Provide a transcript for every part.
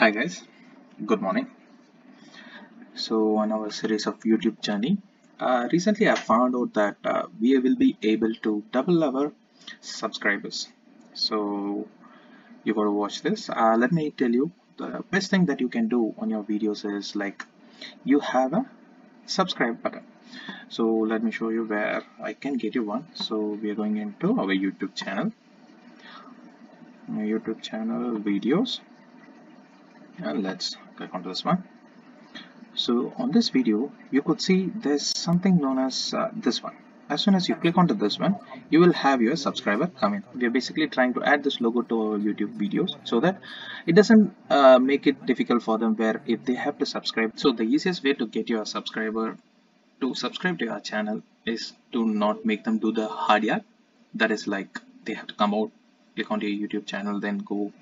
Hi guys, good morning. So on our series of YouTube journey, recently I found out that we will be able to double our subscribers. So you got to watch this. Let me tell you, the best thing that you can do on your videos is like you have a subscribe button. So let me show you where I can get you one. So we are going into our YouTube channel, videos, and let's click onto this one. So on this video, you could see there's something known as this one. As soon as you click onto this one, you will have your subscriber come in. We are basically trying to add this logo to our YouTube videos so that it doesn't make it difficult for them where if they have to subscribe. So the easiest way to get your subscriber to subscribe to your channel is to not make them do the hard yarn. That is like they have to come out, click onto your YouTube channel, then go.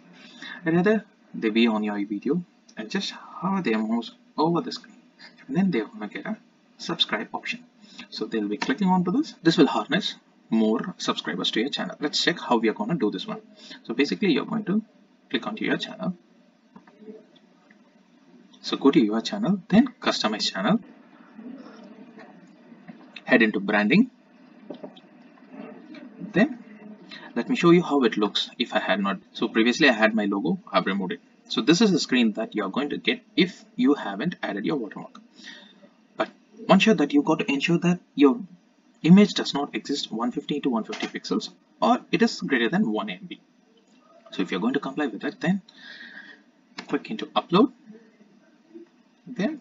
Rather, they be on your video and just hover their mouse over the screen, and then they're gonna get a subscribe option. So they'll be clicking onto this. This will harness more subscribers to your channel. Let's check how we are gonna do this one. So basically, you're going to click onto your channel. So go to your channel, then customize channel. Head into branding. Then let me show you how it looks if I had not. So previously I had my logo, I've removed it. So this is the screen that you're going to get if you haven't added your watermark. But one shot that you got to ensure that your image does not exist 150 to 150 pixels or it is greater than 1 MB. So if you're going to comply with that, then click into upload, then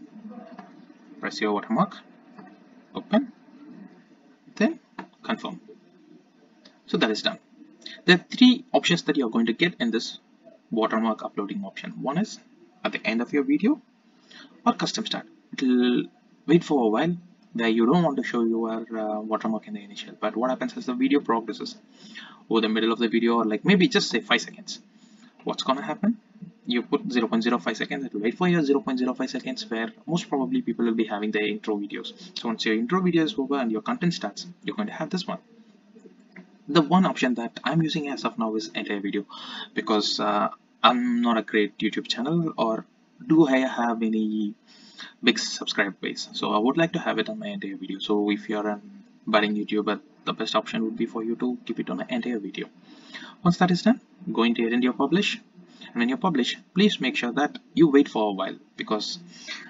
press your watermark, open, then confirm. So that is done. There are three options that you're going to get in this watermark uploading option. One is at the end of your video or custom start. It will wait for a while where you don't want to show your watermark in the initial, but what happens as the video progresses over the middle of the video, or like maybe just say 5 seconds, what's gonna happen? You put 0.05 seconds, it will wait for your 0.05 seconds where most probably people will be having their intro videos. So once your intro video is over and your content starts, you're going to have this one. The one option that I'm using as of now is entire video, because I'm not a great YouTube channel, or do I have any big subscriber base, so I would like to have it on my entire video. So if you're a budding YouTuber, the best option would be for you to keep it on an entire video. Once that is done, go into your publish, and when you publish, please make sure that you wait for a while, because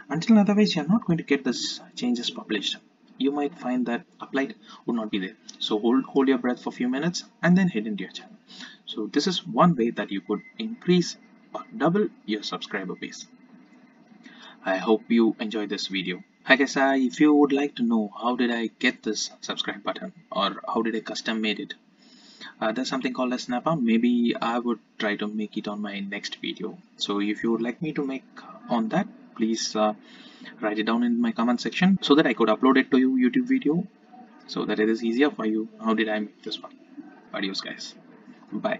until otherwise you're not going to get this changes published. You might find that applied would not be there. So hold your breath for a few minutes and then head into your channel. So this is one way that you could increase or double your subscriber base. I hope you enjoyed this video. Hi guys, if you would like to know how did I get this subscribe button or how did I custom made it, there's something called a snap-on. Maybe I would try to make it on my next video. So if you would like me to make on that, please write it down in my comment section so that I could upload it to your YouTube video so that it is easier for you. How did I make this one? Adios guys. Bye.